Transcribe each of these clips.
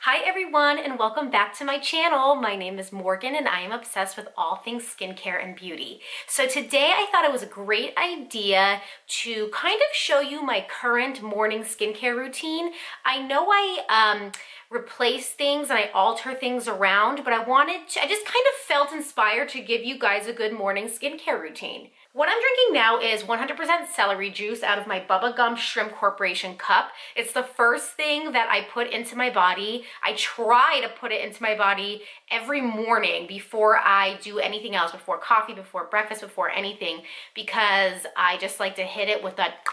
Hi everyone and welcome back to my channel. My name is Morgan and I am obsessed with all things skincare and beauty. So today I thought it was a great idea to kind of show you my current morning skincare routine. I know I replace things and I alter things around, but I just kind of felt inspired to give you guys a good morning skincare routine. What I'm drinking now is 100% celery juice out of my Bubba Gum Shrimp Corporation cup. It's the first thing that I put into my body. I try to put it into my body every morning before I do anything else, before coffee, before breakfast, before anything, because I just like to hit it with that.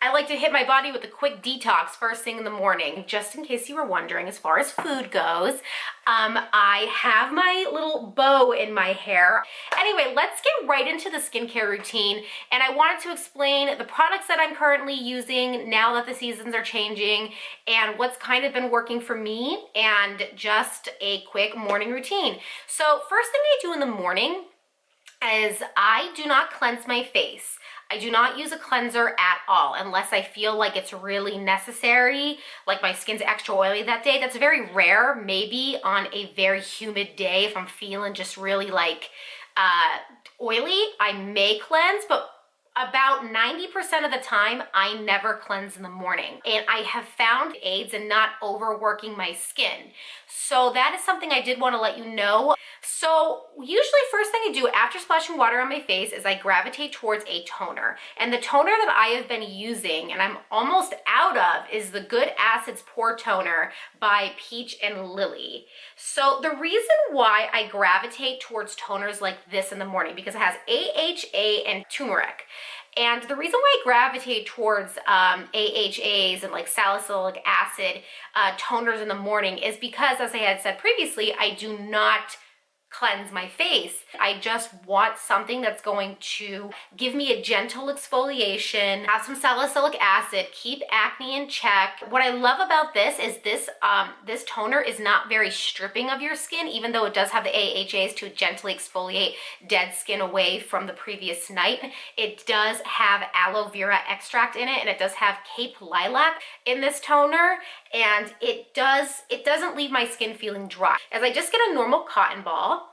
I like to hit my body with a quick detox first thing in the morning. Just in case you were wondering, as far as food goes, I have my little bow in my hair. Anyway, let's get right into the skincare routine. And I wanted to explain the products that I'm currently using now that the seasons are changing and what's kind of been working for me and just a quick morning routine. So first thing I do in the morning is I do not cleanse my face. I do not use a cleanser at all unless I feel like it's really necessary, like my skin's extra oily that day. That's very rare, maybe on a very humid day if I'm feeling just really like oily, I may cleanse, but about 90% of the time, I never cleanse in the morning. And I have found aids in not overworking my skin. So that is something I did want to let you know. So usually first thing I do after splashing water on my face is I gravitate towards a toner. And the toner that I have been using, and I'm almost out of, is the Good Acids Pore Toner by Peach and Lily. So the reason why I gravitate towards toners like this in the morning, because it has AHA and turmeric. And the reason why I gravitate towards AHAs and like salicylic acid toners in the morning is because, as I had said previously, I do not cleanse my face. I just want something that's going to give me a gentle exfoliation, have some salicylic acid, keep acne in check. What I love about this is this toner is not very stripping of your skin, even though it does have the AHAs to gently exfoliate dead skin away from the previous night. It does have aloe vera extract in it, and it does have Cape Lilac in this toner, and it doesn't leave my skin feeling dry. As I just get a normal cotton ball,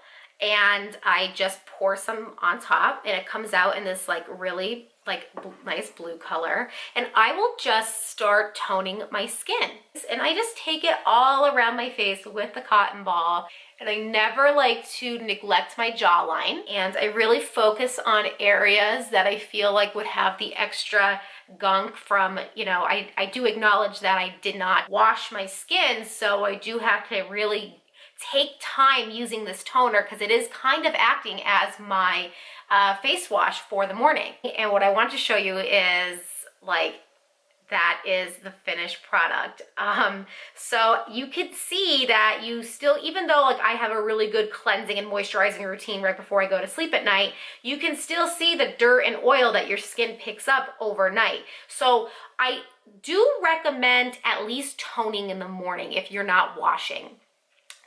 and I just pour some on top, and it comes out in this like really like nice blue color, and I will just start toning my skin. And I just take it all around my face with the cotton ball, and I never like to neglect my jawline, and I really focus on areas that I feel like would have the extra gunk from, you know, I do acknowledge that I did not wash my skin, so I do have to really take time using this toner because it is kind of acting as my face wash for the morning. And what I want to show you is like, that is the finished product. So you can see that you still, even though like I have a really good cleansing and moisturizing routine right before I go to sleep at night, you can still see the dirt and oil that your skin picks up overnight. So I do recommend at least toning in the morning if you're not washing.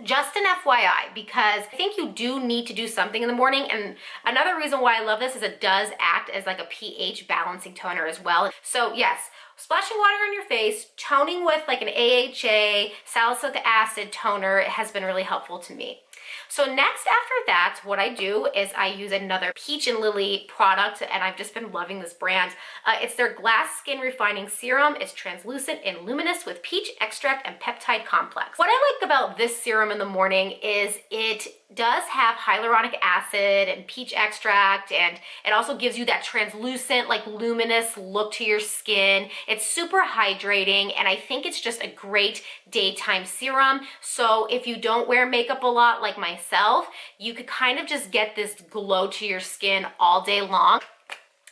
Just an FYI, because I think you do need to do something in the morning. And another reason why I love this is it does act as like a pH balancing toner as well. So yes, splashing water on your face, toning with like an AHA, salicylic acid toner has been really helpful to me. So next after that, what I do is I use another Peach and Lily product, and I've just been loving this brand. It's their Glass Skin Refining Serum. It's translucent and luminous with peach extract and peptide complex. What I like about this serum in the morning is it does have hyaluronic acid and peach extract, and it also gives you that translucent, like luminous look to your skin. It's super hydrating, and I think it's just a great daytime serum. So if you don't wear makeup a lot like myself, you could kind of just get this glow to your skin all day long.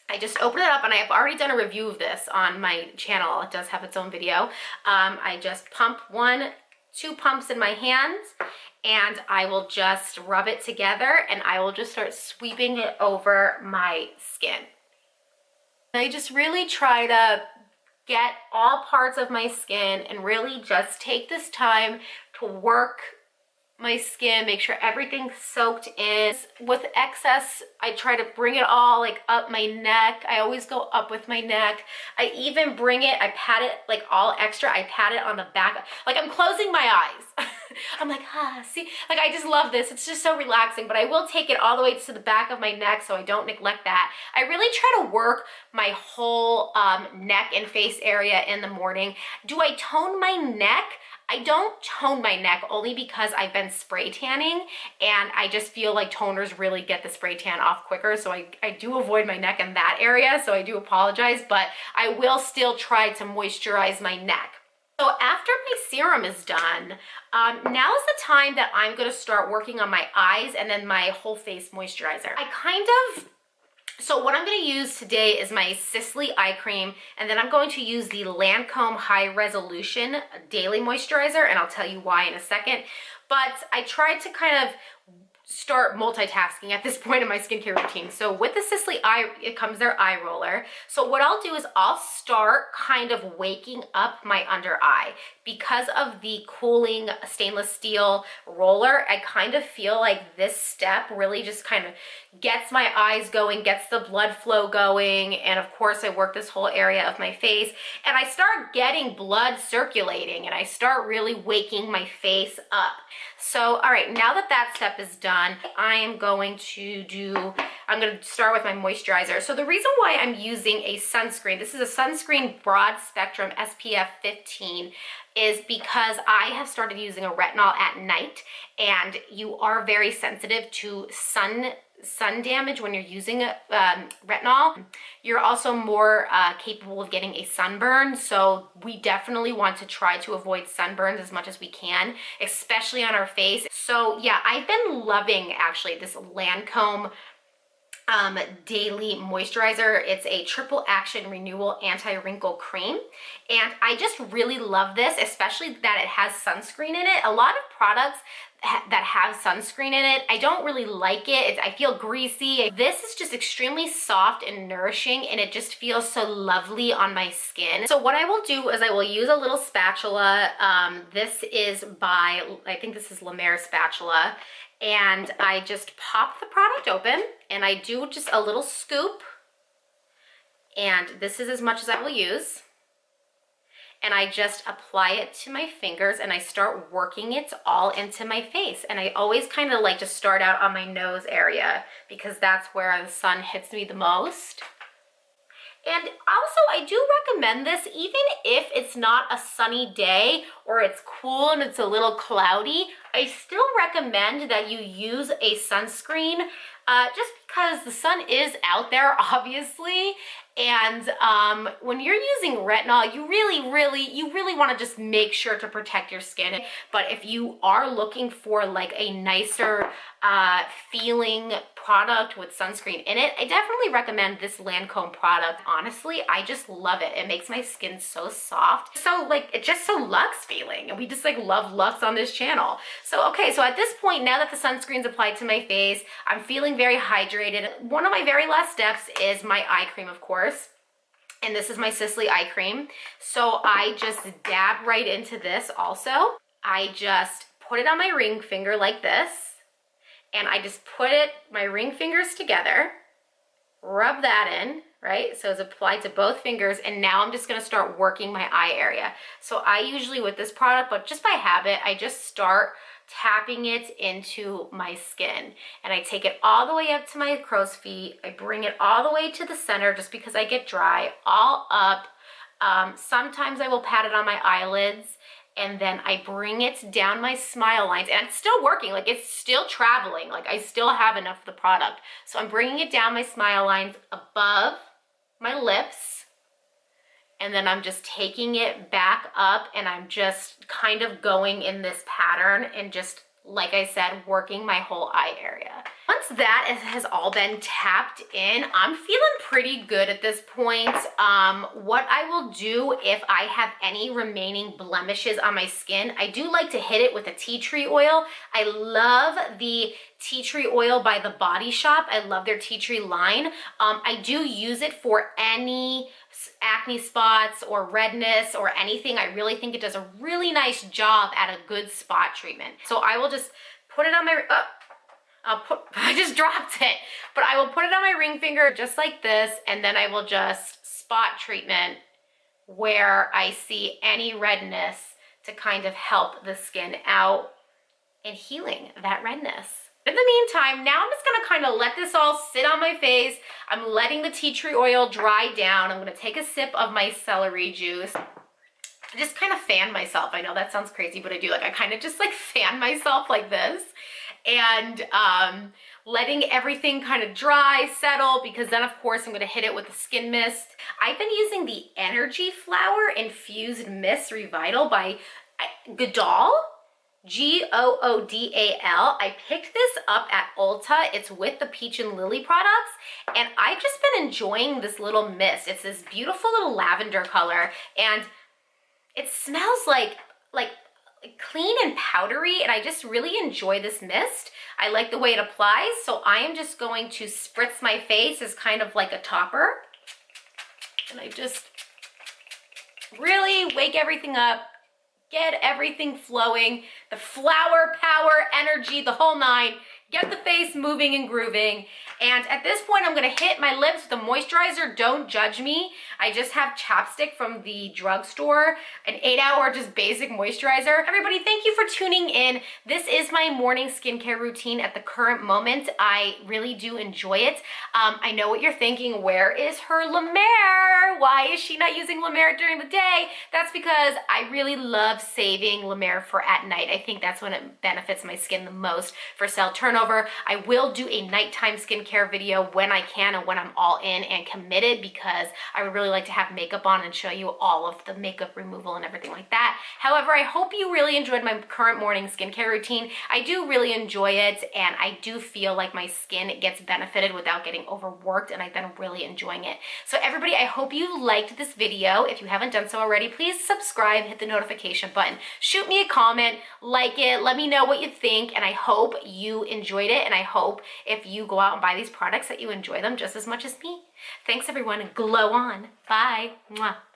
I just open it up, and I have already done a review of this on my channel. It does have its own video. I just pump 2 pumps in my hands, and I will just rub it together, and I will just start sweeping it over my skin. I just really try to get all parts of my skin and really just take this time to work my skin, make sure everything's soaked in. With excess, I try to bring it all like up my neck. I always go up with my neck. I even bring it, I pat it like all extra, I pat it on the back. Like I'm closing my eyes. I'm like, see, like I just love this. It's just so relaxing, but I will take it all the way to the back of my neck so I don't neglect that. I really try to work my whole neck and face area in the morning. Do I tone my neck? I don't tone my neck only because I've been spray tanning and I just feel like toners really get the spray tan off quicker. So I do avoid my neck in that area. So I do apologize, but I will still try to moisturize my neck. So after my serum is done, now is the time that I'm going to start working on my eyes and then my whole face moisturizer. So what I'm going to use today is my Sisley eye cream, and then I'm going to use the Lancome High Resolution Daily Moisturizer, and I'll tell you why in a second. But I tried to kind of start multitasking at this point in my skincare routine. So with the Sisley it comes their eye roller. So what I'll do is I'll start kind of waking up my under eye. Because of the cooling stainless steel roller, I kind of feel like this step really just kind of gets my eyes going, gets the blood flow going, and of course I work this whole area of my face, and I start getting blood circulating, and I start really waking my face up. So, all right, now that that step is done, I'm going to start with my moisturizer. So the reason why I'm using a sunscreen, this is a sunscreen broad spectrum SPF 15, is because I have started using a retinol at night, and you are very sensitive to sun damage when you're using retinol. You're also more capable of getting a sunburn, so we definitely want to try to avoid sunburns as much as we can, especially on our face. So yeah, I've been loving actually this Lancome daily moisturizer. It's a triple action renewal anti-wrinkle cream, and I just really love this, especially that it has sunscreen in it. A lot of products that have sunscreen in it, I don't really like it. I feel greasy. This is just extremely soft and nourishing, and it just feels so lovely on my skin. So what I will do is I will use a little spatula. This is by, I think this is La Mer spatula, and I just pop the product open and I do just a little scoop, and this is as much as I will use. And I just apply it to my fingers and I start working it all into my face. And I always kind of like to start out on my nose area because that's where the sun hits me the most. And also, I do recommend this even if it's not a sunny day or it's cool and it's a little cloudy. I still recommend that you use a sunscreen just because the sun is out there, obviously. And when you're using retinol, you really want to just make sure to protect your skin. But if you are looking for like a nicer feeling product with sunscreen in it, I definitely recommend this Lancome product. Honestly, I just love it. It makes my skin so soft. So like, it's just so luxe feeling. And we just like love luxe on this channel. So okay, so at this point, now that the sunscreen's applied to my face, I'm feeling very hydrated. One of my very last steps is my eye cream, of course. And this is my Sisley eye cream. So I just dab right into this also. I just put it on my ring finger like this. And I just put my ring fingers together, rub that in, right? So it's applied to both fingers, and now I'm just gonna start working my eye area. So I usually with this product, but just by habit, I just start tapping it into my skin. And I take it all the way up to my crow's feet. I bring it all the way to the center just because I get dry, all up. Sometimes I will pat it on my eyelids, and then I bring it down my smile lines, and it's still working, like it's still traveling, like I still have enough of the product. So I'm bringing it down my smile lines above my lips, and then I'm just taking it back up, and I'm just kind of going in this pattern and just, like I said, working my whole eye area. Once that has all been tapped in, I'm feeling pretty good at this point. What I will do if I have any remaining blemishes on my skin, I do like to hit it with a tea tree oil. I love the tea tree oil by The Body Shop. I love their tea tree line. I do use it for any acne spots or redness or anything. I really think it does a really nice job at a good spot treatment. So I will just put it on my, I just dropped it, but I will put it on my ring finger just like this, and then I will just spot treatment where I see any redness to kind of help the skin out. and healing that redness. In the meantime, now I'm just gonna kind of let this all sit on my face. I'm letting the tea tree oil dry down. I'm gonna take a sip of my celery juice. I just kind of fan myself. I know that sounds crazy, but I do. Like, I kind of just like fan myself like this, and letting everything kind of dry, settle, because then of course I'm gonna hit it with the skin mist. I've been using the Energy Flower Infused Mist Revital by Goodal. Goodal. I picked this up at Ulta. It's with the Peach and Lily products, and I've just been enjoying this little mist. It's this beautiful little lavender color, and it smells like clean and powdery, and I just really enjoy this mist. I like the way it applies, so I am just going to spritz my face as kind of like a topper, and I just really wake everything up, get everything flowing, the flower power, energy, the whole nine. Get the face moving and grooving. And at this point, I'm gonna hit my lips with a moisturizer. Don't judge me. I just have chapstick from the drugstore, an 8-hour just basic moisturizer. Everybody, thank you for tuning in. This is my morning skincare routine at the current moment. I really do enjoy it. I know what you're thinking. Where is her La Mer? Why is she not using La Mer during the day? That's because I really love saving La Mer for at night. I think that's when it benefits my skin the most for cell turnover. I will do a nighttime skincare video when I can and when I'm all in and committed, because I would really like to have makeup on and show you all of the makeup removal and everything like that. However, I hope you really enjoyed my current morning skincare routine. I do really enjoy it, and I do feel like my skin gets benefited without getting overworked, and I've been really enjoying it. So everybody, I hope you liked this video. If you haven't done so already, please subscribe, hit the notification button, shoot me a comment, like it, let me know what you think, and I hope you enjoyed it, and I hope if you go out and buy these products that you enjoy them just as much as me. Thanks everyone, and glow on. Bye. Mwah.